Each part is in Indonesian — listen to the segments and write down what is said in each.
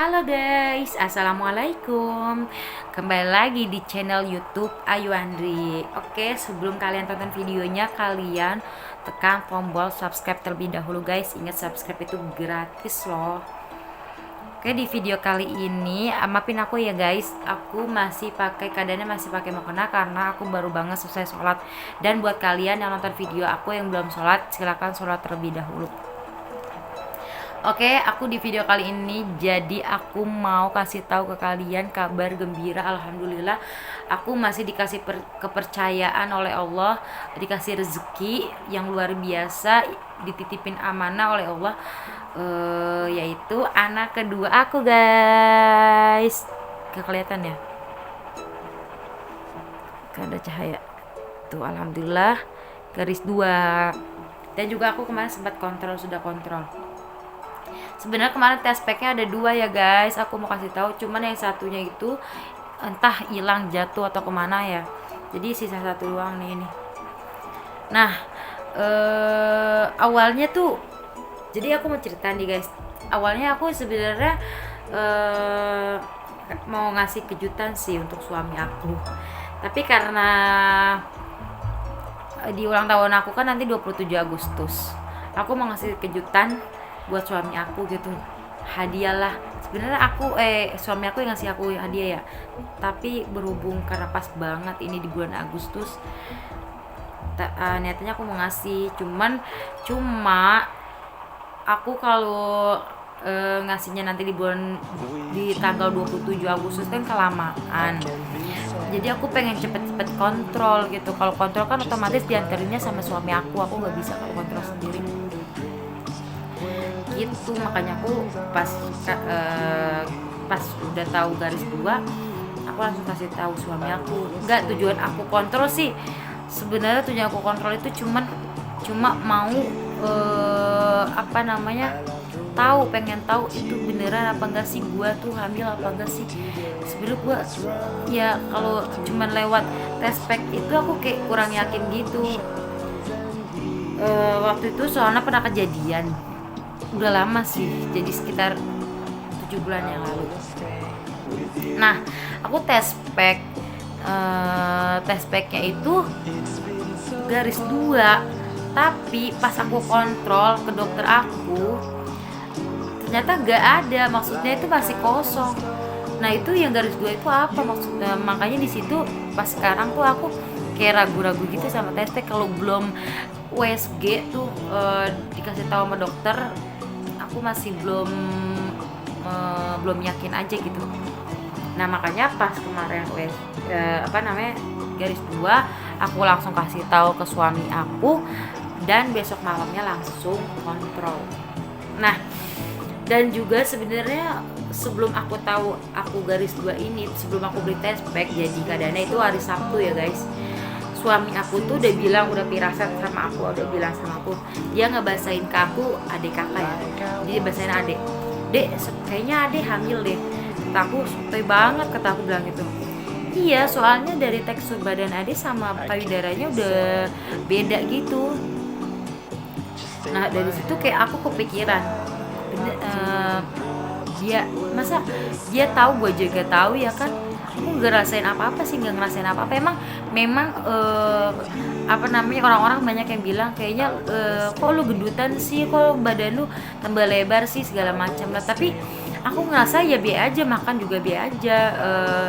Halo guys, assalamualaikum. Kembali lagi di channel YouTube Ayu Andri. Oke, sebelum kalian tonton videonya, kalian tekan tombol subscribe terlebih dahulu guys. Ingat, subscribe itu gratis loh. Oke, di video kali ini maafin aku ya guys, aku masih pakai keadaannya masih pakai mukena karena aku baru banget selesai sholat. Dan buat kalian yang nonton video aku yang belum sholat, silahkan sholat terlebih dahulu. Oke, aku di video kali ini jadi aku mau kasih tahu ke kalian kabar gembira. Alhamdulillah, aku masih dikasih kepercayaan oleh Allah, dikasih rezeki yang luar biasa, dititipin amanah oleh Allah, yaitu anak kedua aku guys. Gak kelihatan ya? Gak ada cahaya. Tuh, alhamdulillah garis 2. Dan juga aku kemarin sempat sudah kontrol. Sebenarnya kemarin test packnya ada 2 ya guys, aku mau kasih tahu, cuman yang satunya itu entah hilang, jatuh atau kemana ya, jadi sisa 1 doang nih ini. Nah, awalnya tuh, jadi aku mau cerita nih guys, awalnya aku sebenarnya mau ngasih kejutan sih untuk suami aku, tapi karena di ulang tahun aku kan nanti 27 Agustus, aku mau ngasih kejutan buat suami aku gitu, hadiah lah. Sebenarnya suami aku yang ngasih aku hadiah ya, tapi berhubung karena pas banget ini di bulan Agustus, niatnya aku mau ngasih, cuma aku kalau ngasihnya nanti di tanggal 27 Agustus kan kelamaan, jadi aku pengen cepet-cepet kontrol gitu. Kalau kontrol kan otomatis diantarinnya sama suami aku nggak bisa kalau kontrol sendiri gitu. Makanya aku pas udah tahu garis 2, aku langsung kasih tahu suami aku. Enggak, tujuan aku kontrol sih sebenarnya, tujuan aku kontrol itu cuma mau pengen tahu itu beneran apa enggak sih gua tuh hamil apa enggak sih. Sebenarnya gua ya kalau cuman lewat test pack itu aku kayak kurang yakin gitu. Waktu itu soalnya pernah kejadian, udah lama sih, jadi sekitar 7 bulan yang lalu. Nah, aku test packnya itu garis 2, tapi pas aku kontrol ke dokter aku ternyata gak ada, maksudnya itu masih kosong. Nah, itu yang garis 2 itu apa maksudnya? Makanya di situ pas sekarang tuh aku kayak ragu-ragu gitu sama test pack. Kalau belum USG tuh dikasih tahu sama dokter, aku masih belum yakin aja gitu. Nah, makanya pas kemarin garis 2, aku langsung kasih tahu ke suami aku dan besok malamnya langsung kontrol. Nah, dan juga sebenarnya sebelum aku tahu aku garis 2 ini, sebelum aku beli test pack, jadi keadaannya itu hari Sabtu ya guys, suami aku tuh udah firasat sama aku, udah bilang sama aku, dia ngebasahin ke aku, adik kakak ya, dia basahin adik, dek kayaknya adik hamil deh. Kata aku sotoy banget, kata aku bilang gitu. Iya, soalnya dari tekstur badan adik sama payudaranya udah beda gitu. Nah, dari situ kayak aku kepikiran, dia masa dia tahu, gue juga tahu ya kan. Aku nggak ngerasain apa-apa. Memang orang-orang banyak yang bilang kayaknya kok lu gendutan sih, kok badan lu tambah lebar sih, segala macam lah. Tapi aku ngerasa ya biasa aja, makan juga biasa aja,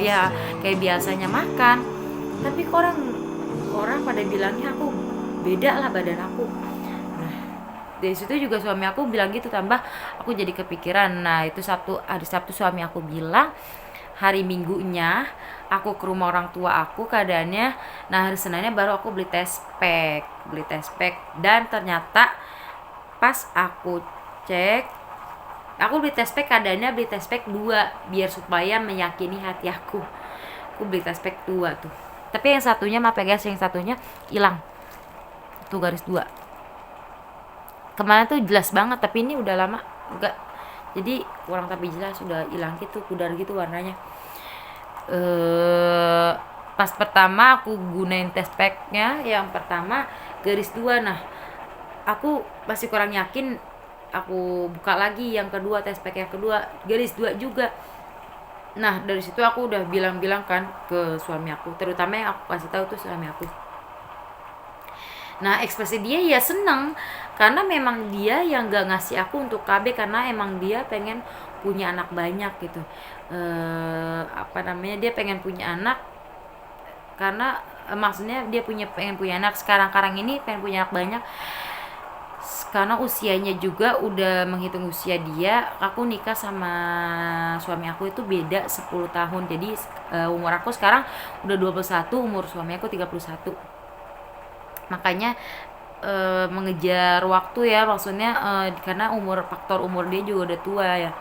ya kayak biasanya makan. Tapi kok orang pada bilangnya aku beda lah badan aku. Nah, dari situ juga suami aku bilang gitu, tambah aku jadi kepikiran. Nah, itu hari Sabtu suami aku bilang, hari Minggunya aku ke rumah orang tua aku keadaannya. Nah, hari Seninnya baru aku beli test pack. Dan ternyata pas aku cek, aku beli test pack, keadaannya beli test pack 2 biar supaya meyakini hati aku beli test pack 2 tuh. Tapi yang satunya guys, yang satunya hilang tuh, garis 2. Kemarin tuh jelas banget, tapi ini udah lama enggak, jadi kurang tapi jelas, udah hilang gitu, pudar gitu warnanya. Pas pertama aku gunain test packnya, yang pertama garis 2. Nah, aku masih kurang yakin aku buka lagi yang kedua, test pack yang kedua, garis 2 juga. Nah dari situ aku udah bilang-bilang kan ke suami aku, terutama yang aku kasih tahu tuh suami aku. Nah ekspresi dia ya seneng, karena memang dia yang gak ngasih aku untuk KB, karena emang dia pengen punya anak banyak gitu. Apa namanya, dia pengen punya anak karena maksudnya dia pengen punya anak sekarang ini, pengen punya anak banyak karena usianya juga udah menghitung usia dia. Aku nikah sama suami aku itu beda 10 tahun, jadi umur aku sekarang udah 21, umur suami aku 31. Makanya mengejar waktu ya, maksudnya karena faktor umur dia juga udah tua ya,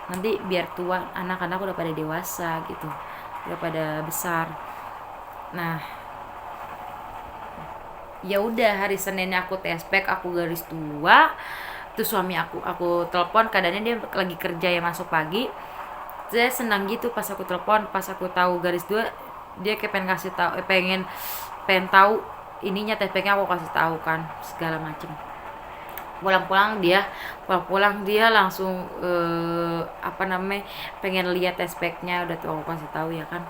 nanti biar tua anak-anak udah pada dewasa gitu, udah pada besar. Nah ya udah, hari Senin aku tes pack, aku garis 2. Terus suami aku telepon, keadaannya dia lagi kerja ya, masuk pagi. Saya senang gitu pas aku telepon, pas aku tahu garis 2, dia kayak pengen kasih tahu, pengen tahu ininya, tes packnya aku kasih tahu kan segala macem. pulang-pulang dia langsung apa namanya, pengen lihat tes packnya, udah tuh aku kasih tahu ya kan.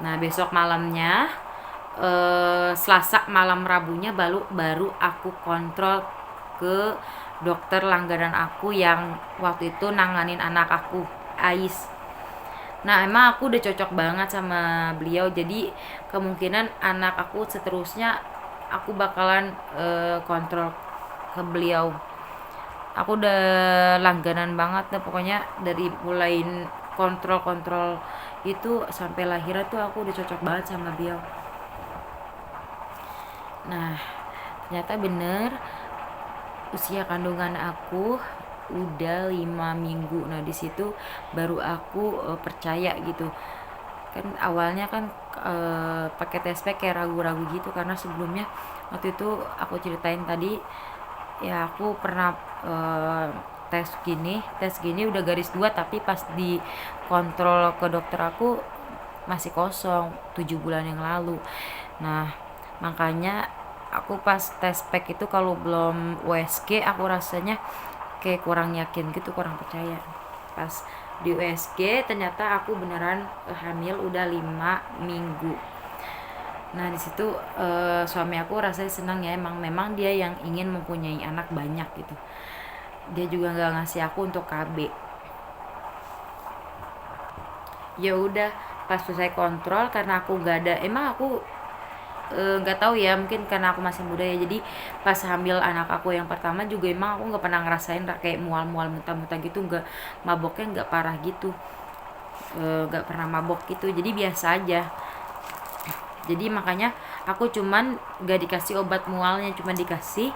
Nah besok malamnya, Selasa malam Rabunya baru aku kontrol ke dokter langganan aku yang waktu itu nanganin anak aku, Ais. Nah emang aku udah cocok banget sama beliau, jadi kemungkinan anak aku seterusnya aku bakalan kontrol ke beliau. Aku udah langganan banget deh pokoknya, dari mulai kontrol itu sampai lahiran tuh aku udah cocok banget sama beliau. Nah ternyata bener usia kandungan aku udah 5 minggu. Nah di situ baru aku percaya gitu kan. Awalnya kan pakai test pack kayak ragu-ragu gitu, karena sebelumnya waktu itu aku ceritain tadi ya, aku pernah tes gini udah garis 2, tapi pas di kontrol ke dokter aku masih kosong 7 bulan yang lalu. Nah makanya aku pas tes pack itu kalau belum USG aku rasanya kayak kurang yakin gitu, kurang percaya. Pas di USG ternyata aku beneran hamil udah 5 minggu. Nah di situ suami aku rasanya senang ya, memang dia yang ingin mempunyai anak banyak gitu. Dia juga nggak ngasih aku untuk KB. Ya udah, pas selesai kontrol, karena aku nggak ada, emang aku nggak tahu ya, mungkin karena aku masih muda ya, jadi pas hamil anak aku yang pertama juga emang aku nggak pernah ngerasain kayak mual-mual muntah-muntah gitu, nggak, maboknya nggak parah gitu, nggak pernah mabok gitu, jadi biasa aja. Jadi makanya aku cuman gak dikasih obat mualnya, cuman dikasih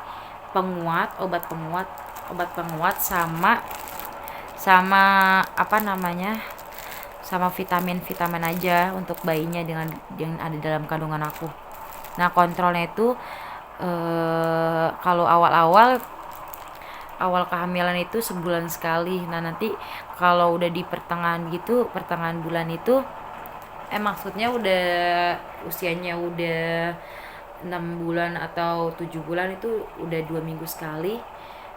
obat penguat sama apa namanya, sama vitamin aja untuk bayinya dengan yang ada dalam kandungan aku. Nah kontrolnya itu kalau awal kehamilan itu sebulan sekali. Nah nanti kalau udah di pertengahan bulan itu maksudnya udah usianya udah 6 bulan atau 7 bulan itu udah 2 minggu sekali.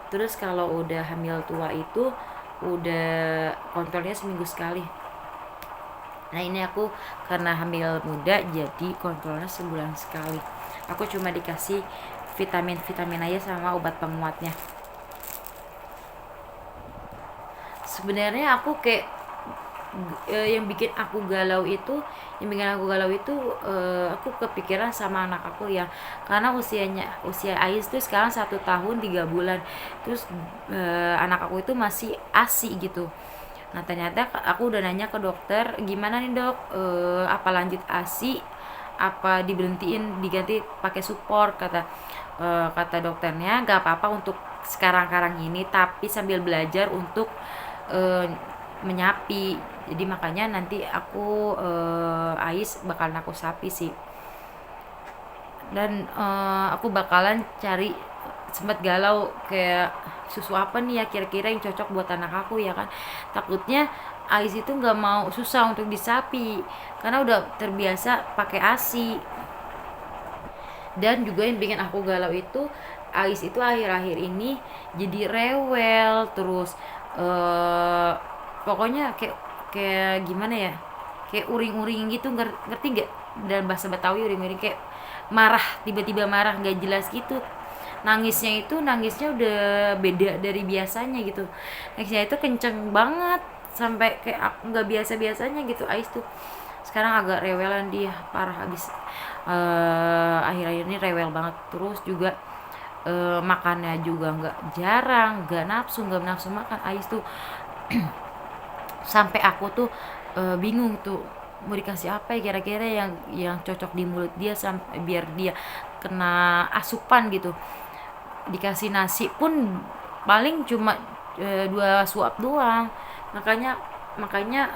Terus kalau udah hamil tua itu udah kontrolnya seminggu sekali. Nah ini aku karena hamil muda jadi kontrolnya sebulan sekali. Aku cuma dikasih vitamin aja sama obat penguatnya. Sebenarnya aku kayak yang bikin aku galau itu aku kepikiran sama anak aku ya, karena usia Ais tuh sekarang 1 tahun 3 bulan. Terus anak aku itu masih ASI gitu. Nah ternyata aku udah nanya ke dokter, gimana nih dok, apa lanjut ASI, apa diberhentiin diganti pakai support, kata dokternya gak apa-apa untuk sekarang ini, tapi sambil belajar untuk menyapi. Jadi makanya nanti aku Ais bakalan aku sapi sih. Dan aku bakalan cari, sempat galau kayak susu apa nih ya kira-kira yang cocok buat anak aku ya kan. Takutnya Ais itu nggak mau, susah untuk disapi karena udah terbiasa pakai ASI. Dan juga yang bikin aku galau itu Ais itu akhir-akhir ini jadi rewel terus, eh pokoknya kayak kayak gimana ya, kayak uring-uring gitu, ngerti nggak? Dalam bahasa Betawi uring-uring kayak marah, tiba-tiba marah nggak jelas gitu. Nangisnya udah beda dari biasanya gitu. Nangisnya itu kenceng banget sampai kayak nggak biasa-biasanya gitu. Ais tuh sekarang agak rewelan dia parah habis, akhir-akhir ini rewel banget. Terus juga makannya juga nggak nafsu makan Ais tuh. Sampai aku tuh bingung tuh mau dikasih apa ya kira-kira yang cocok di mulut dia sampai biar dia kena asupan gitu. Dikasih nasi pun paling cuma 2 suap doang. Makanya makanya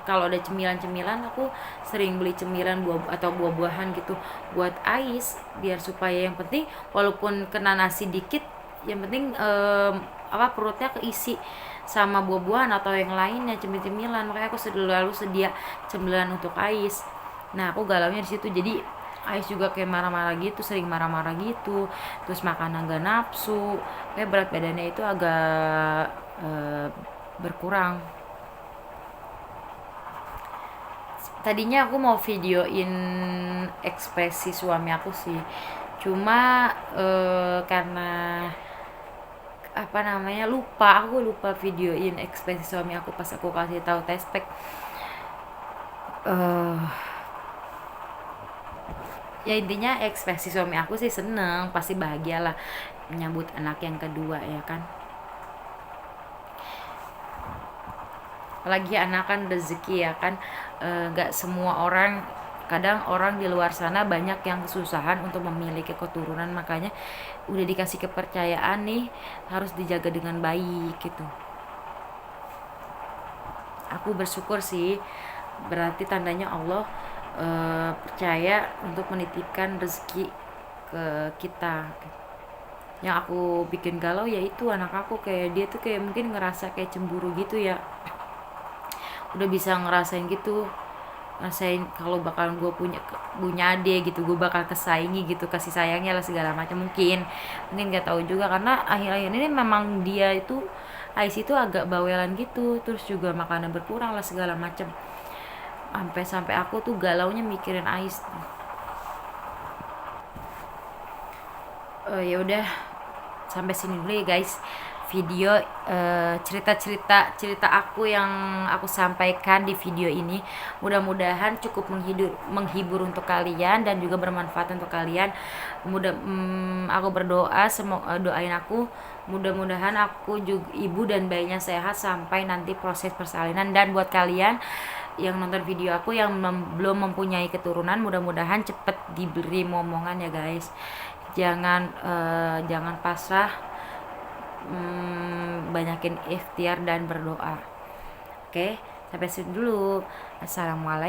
kalau ada cemilan-cemilan aku sering beli cemilan buah atau buah-buahan gitu buat Ais, biar supaya yang penting walaupun kena nasi dikit, yang penting apa perutnya keisi sama buah-buahan atau yang lainnya cemil-cemilan. Makanya aku selalu sedia cemilan untuk Ais. Nah aku galaunya di situ, jadi Ais juga kayak marah-marah gitu, sering marah-marah gitu, terus makanan gak nafsu, kayak berat badannya itu agak berkurang. Tadinya aku mau videoin ekspresi suami aku sih, cuma karena apa namanya aku lupa videoin ekspresi suami aku pas aku kasih tahu tespek. eh Ya intinya ekspresi suami aku sih seneng, pasti bahagia lah menyambut anak yang kedua ya kan. Apalagi anak kan rezeki ya kan. Nggak semua orang, kadang orang di luar sana banyak yang kesusahan untuk memiliki keturunan, makanya udah dikasih kepercayaan nih harus dijaga dengan baik gitu. Aku bersyukur sih, berarti tandanya Allah percaya untuk menitipkan rezeki ke kita. Yang aku bikin galau yaitu anak aku, kayak dia tuh kayak mungkin ngerasa kayak cemburu gitu ya, udah bisa ngerasain gitu, ngerasain kalau bakalan gue punya adik gitu, gue bakal kesaingi gitu, kasih sayangnya lah segala macam. Mungkin gak tahu juga, karena akhir-akhir ini memang dia itu Ais itu agak bawelan gitu, terus juga makanan berkurang lah segala macam, sampai aku tuh galaunya mikirin Ais. Ya udah, sampai sini dulu ya guys video cerita aku yang aku sampaikan di video ini. Mudah-mudahan cukup menghibur untuk kalian dan juga bermanfaat untuk kalian. Aku berdoa, semoga doain aku, mudah-mudahan aku juga ibu dan bayinya sehat sampai nanti proses persalinan. Dan buat kalian yang nonton video aku yang belum mempunyai keturunan, mudah-mudahan cepet diberi momongan ya guys. Jangan pasrah, banyakin ikhtiar dan berdoa. Oke, sampai sini dulu. Assalamualaikum.